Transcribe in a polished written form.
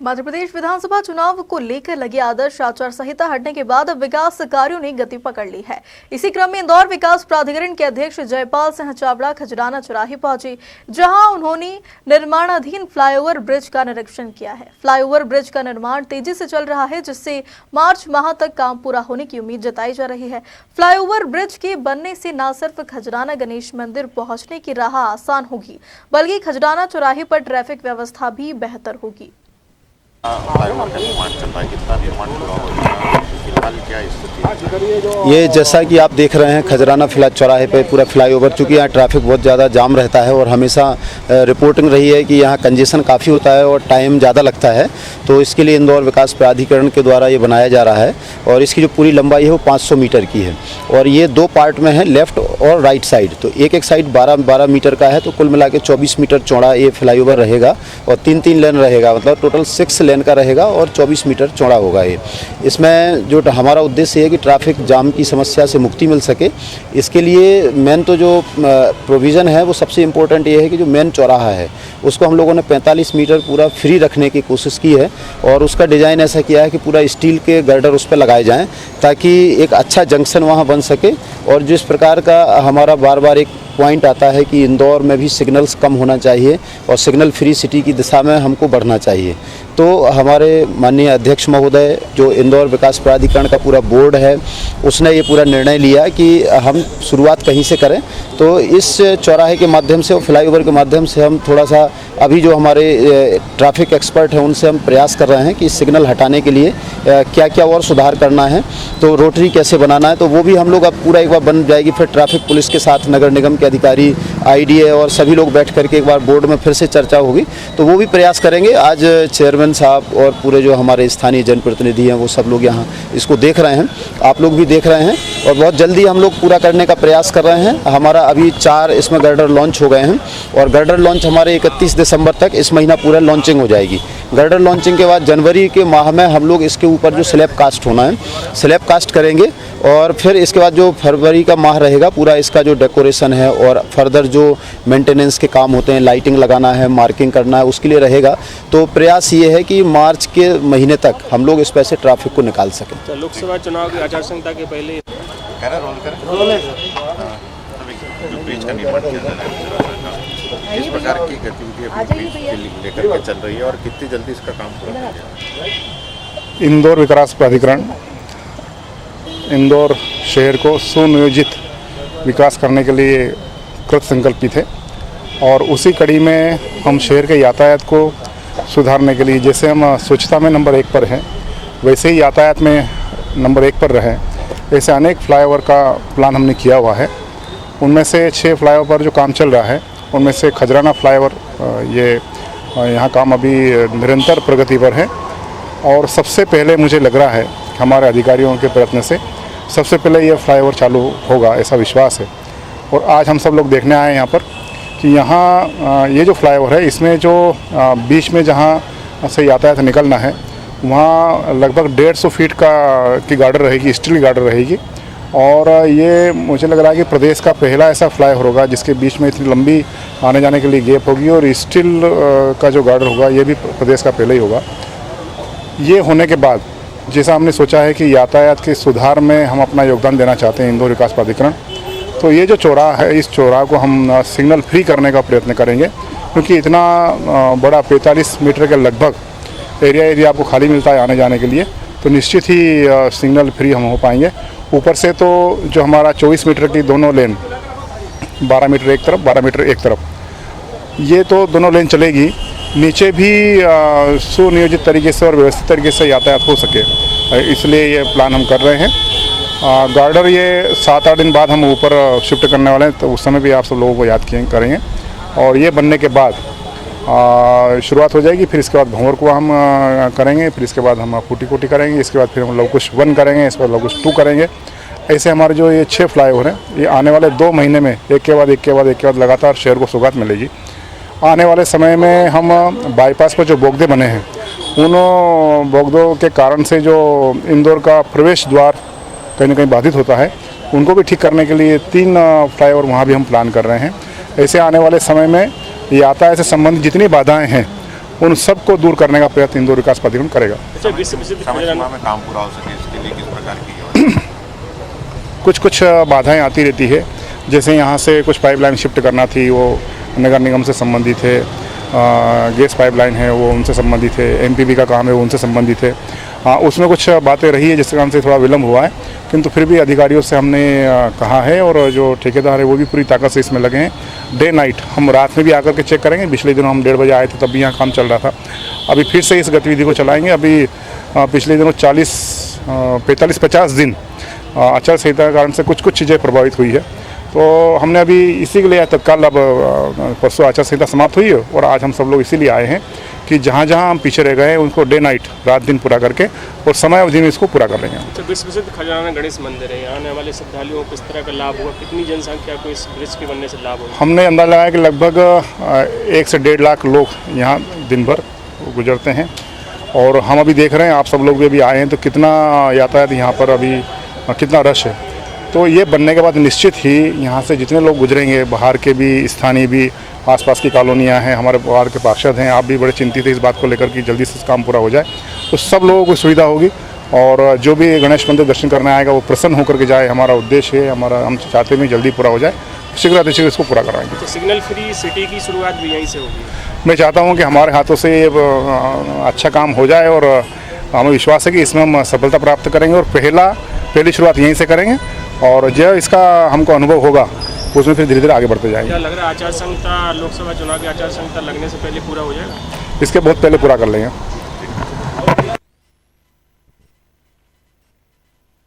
मध्य प्रदेश विधानसभा चुनाव को लेकर लगी आदर्श आचार संहिता हटने के बाद अब विकास कार्यों ने गति पकड़ ली है। इसी क्रम में इंदौर विकास प्राधिकरण के अध्यक्ष जयपाल सिंह चावड़ा खजराना चौराहे पहुंचे, जहां उन्होंने निर्माणाधीन फ्लाईओवर ब्रिज का निरीक्षण किया है। फ्लाईओवर ब्रिज का निर्माण तेजी से चल रहा है, जिससे मार्च माह तक काम पूरा होने की उम्मीद जताई जा रही है। फ्लाईओवर ब्रिज के बनने से न सिर्फ खजराना गणेश मंदिर पहुंचने की राह आसान होगी, बल्कि खजराना चौराहे पर ट्रैफिक व्यवस्था भी बेहतर होगी। फ्लाईओवर का निर्माण चल रहा है, कितना निर्माण पूरा हो गया, फिलहाल क्या स्थिति? ये जैसा कि आप देख रहे हैं खजराना फिलहाल चौराहे पे पूरा फ्लाईओवर, चूँकि यहाँ ट्रैफिक बहुत ज़्यादा जाम रहता है और हमेशा रिपोर्टिंग रही है कि यहाँ कंजेशन काफ़ी होता है और टाइम ज़्यादा लगता है, तो इसके लिए इंदौर विकास प्राधिकरण के द्वारा ये बनाया जा रहा है। और इसकी जो पूरी लंबाई है वो 500 मीटर की है और ये दो पार्ट में है, लेफ़्ट और राइट साइड। तो एक साइड 12 मीटर का है, तो कुल मिला के 24 मीटर चौड़ा ये फ्लाईओवर रहेगा और 3 लेन रहेगा, मतलब टोटल 6 लेन का रहेगा और 24 मीटर चौड़ा होगा ये। इसमें जो हमारा उद्देश्य है कि ट्रैफिक जाम की समस्या से मुक्ति मिल सके, इसके लिए मेन तो जो प्रोविज़न है वो सबसे इम्पोर्टेंट ये है कि जो मेन चौराहा है उसको हम लोगों ने 45 मीटर पूरा फ्री रखने की कोशिश की है और उसका डिज़ाइन ऐसा किया है कि पूरा स्टील के गर्डर उस पर लगाए जाएँ ताकि एक अच्छा जंक्शन वहाँ बन सके। और जिस प्रकार का हमारा बार बार एक पॉइंट आता है कि इंदौर में भी सिग्नल्स कम होना चाहिए और सिग्नल फ्री सिटी की दिशा में हमको बढ़ना चाहिए, तो हमारे माननीय अध्यक्ष महोदय जो इंदौर विकास प्राधिकरण का पूरा बोर्ड है उसने ये पूरा निर्णय लिया कि हम शुरुआत कहीं से करें। तो इस चौराहे के माध्यम से और फ्लाईओवर के माध्यम से हम थोड़ा सा अभी जो हमारे ट्रैफिक एक्सपर्ट हैं उनसे हम प्रयास कर रहे हैं कि सिग्नल हटाने के लिए क्या क्या और सुधार करना है, तो रोटरी कैसे बनाना है, तो वो भी हम लोग अब पूरा एक बार बन जाएगी। फिर ट्रैफिक पुलिस के साथ नगर निगम के अधिकारी, IDA और सभी लोग बैठ करके एक बार बोर्ड में फिर से चर्चा होगी, तो वो भी प्रयास करेंगे। आज चेयरमैन साहब और पूरे जो हमारे स्थानीय जनप्रतिनिधि हैं वो सब लोग यहाँ इसको देख रहे हैं, आप लोग भी देख रहे हैं और बहुत जल्दी हम लोग पूरा करने का प्रयास कर रहे हैं। हमारा अभी 4 इसमें गर्डर लॉन्च हो गए हैं और गर्डर लॉन्च हमारे 31 दिसंबर तक इस महीना पूरा लॉन्चिंग हो जाएगी। गर्डर लॉन्चिंग के बाद जनवरी के माह में हम लोग इसके ऊपर जो स्लैब कास्ट होना है स्लैब कास्ट करेंगे और फिर इसके बाद जो फरवरी का माह रहेगा पूरा इसका जो डेकोरेशन है और फर्दर जो मेंटेनेंस के काम होते हैं, लाइटिंग लगाना है, मार्किंग करना है, उसके लिए रहेगा। तो प्रयास ये है कि मार्च के महीने तक हम लोग इस पैसे ट्रैफिक को निकाल सकें। तो लोकसभा चुनाव की आचार संहिता के पहले ब्रिज का निर्माण किया जा रहा है, किस प्रकार की गतिविधि लेकर के चल रही है और कितनी जल्दी इसका काम पूरा हो जाएगा? इंदौर विकास प्राधिकरण इंदौर शहर को सुनियोजित विकास करने के लिए कृत संकल्पित है और उसी कड़ी में हम शहर के यातायात को सुधारने के लिए, जैसे हम स्वच्छता में नंबर 1 पर हैं वैसे ही यातायात में नंबर 1 पर रहें, ऐसे अनेक फ्लाईओवर का प्लान हमने किया हुआ है। उनमें से 6 फ्लाईओवर पर जो काम चल रहा है उनमें से खजराना फ्लाईओवर ये यहाँ काम अभी निरंतर प्रगति पर है और सबसे पहले मुझे लग रहा है हमारे अधिकारियों के प्रयत्न से सबसे पहले ये फ्लाईओवर चालू होगा, ऐसा विश्वास है। और आज हम सब लोग देखने आए हैं यहाँ पर कि यहाँ ये जो फ्लाईओवर है इसमें जो बीच में जहाँ से यातायात निकलना है वहाँ लगभग 150 फीट की गार्डर रहेगी, स्टील की गार्डर रहेगी और ये मुझे लग रहा है कि प्रदेश का पहला ऐसा फ्लाईओवर होगा जिसके बीच में इतनी लंबी आने जाने के लिए गैप होगी और स्टील का जो गार्डर होगा ये भी प्रदेश का पहले ही होगा। ये होने के बाद जैसा हमने सोचा है कि यातायात के सुधार में हम अपना योगदान देना चाहते हैं इंदौर विकास प्राधिकरण, तो ये जो चौराहा है इस चौराहा को हम सिग्नल फ्री करने का प्रयत्न करेंगे, क्योंकि इतना बड़ा 45 मीटर के लगभग एरिया यदि आपको खाली मिलता है आने जाने के लिए तो निश्चित ही सिग्नल फ्री हम हो पाएंगे। ऊपर से तो जो हमारा 24 मीटर की दोनों लेन 12 मीटर एक तरफ 12 मीटर एक तरफ, ये तो दोनों लेन चलेगी, नीचे भी सुनियोजित तरीके से और व्यवस्थित तरीके से यातायात हो सके, इसलिए ये प्लान हम कर रहे हैं। गार्डर ये 7-8 दिन बाद हम ऊपर शिफ्ट करने वाले हैं, तो उस समय भी आप सब लोगों को याद करेंगे और ये बनने के बाद शुरुआत हो जाएगी। फिर इसके बाद भंवर को हम करेंगे, फिर इसके बाद हम फूटी करेंगे, इसके बाद फिर हम लवकुश 1 करेंगे, इसके बाद लवकुश 2 करेंगे। ऐसे हमारे जो ये 6 फ्लाईओवर हैं ये आने वाले 2 महीने में एक के बाद लगातार शहर को सौगात मिलेगी। आने वाले समय में हम बाईपास पर जो बोगदे बने हैं उन बोगदों के कारण से जो इंदौर का प्रवेश द्वार कहीं ना कहीं बाधित होता है उनको भी ठीक करने के लिए 3 फ्लाईओवर वहाँ भी हम प्लान कर रहे हैं। ऐसे आने वाले समय में यातायात से संबंधित जितनी बाधाएं हैं उन सबको दूर करने का प्रयत्न इंदौर विकास प्राधिकरण करेगा। अच्छा, विश्व प्रसिद्ध समय खजराना सीमा में काम पूरा हो सके इसके लिए किस प्रकार की योजना? कुछ बाधाएं आती रहती है, जैसे यहाँ से कुछ पाइपलाइन शिफ्ट करना थी, वो नगर निगम से संबंधित है, गैस पाइपलाइन है वो उनसे संबंधित है, एमपीबी का काम है वो उनसे संबंधित है। उसमें कुछ बातें रही है जिसके कारण से थोड़ा विलम्ब हुआ है, किंतु फिर भी अधिकारियों से हमने कहा है और जो ठेकेदार है वो भी पूरी ताकत से इसमें लगे हैं। डे नाइट हम रात में भी आकर के चेक करेंगे। पिछले दिनों हम 1:30 बजे आए थे, तब भी यहाँ काम चल रहा था। अभी फिर से इस गतिविधि को चलाएँगे। अभी पिछले दिनों 45-50 दिन आचार संहिता के कारण से कुछ चीज़ें प्रभावित हुई है, तो हमने अभी इसी के लिए तत्काल अब परसों आचार संहिता समाप्त हुई है और आज हम सब लोग इसीलिए आए हैं कि जहाँ जहाँ हम पीछे रह गए हैं उनको डे नाइट रात दिन पूरा करके और समय अवधि में इसको पूरा कर लेंगे। अच्छा, विश्व प्रसिद्ध खजराना गणेश मंदिर है, यहाँ आने वाले श्रद्धालुओं को किस तरह का लाभ होगा? कितनी जनसंख्या को इस ब्रिज के बनने से लाभ होगा? हमने अंदाजा लगाया कि लगभग 1 से 1.5 लाख लोग यहाँ दिन भर गुजरते हैं और हम अभी देख रहे हैं, आप सब लोग भी अभी आए हैं तो कितना यातायात यहाँ पर अभी कितना रश है। तो ये बनने के बाद निश्चित ही यहाँ से जितने लोग गुजरेंगे, बाहर के भी, स्थानीय भी, आसपास की कॉलोनियाँ हैं, हमारे बाहर के पार्षद हैं, आप भी बड़े चिंतित हैं इस बात को लेकर कि जल्दी से काम पूरा हो जाए, तो सब लोगों को सुविधा होगी और जो भी गणेश मंदिर दर्शन करने आएगा वो प्रसन्न होकर के जाए। हमारा उद्देश्य है, हम चाहते हैं जल्दी पूरा हो जाए, शीघ्र अतिशीघ्र इसको पूरा कराएंगे। तो सिग्नल फ्री सिटी की शुरुआत भी यहीं से होगी? मैं चाहता हूँ कि हमारे हाथों से ये अच्छा काम हो जाए और हमें विश्वास है कि इसमें हम सफलता प्राप्त करेंगे और पहली शुरुआत यहीं से करेंगे और जो इसका हमको अनुभव होगा उसमें फिर धीरे धीरे आगे बढ़ते जाएंगे। क्या लग रहा है आचार संहिता, लोकसभा चुनाव की आचार संहिता लगने से पहले पूरा हो जाएगा? इसके बहुत पहले पूरा कर लेंगे।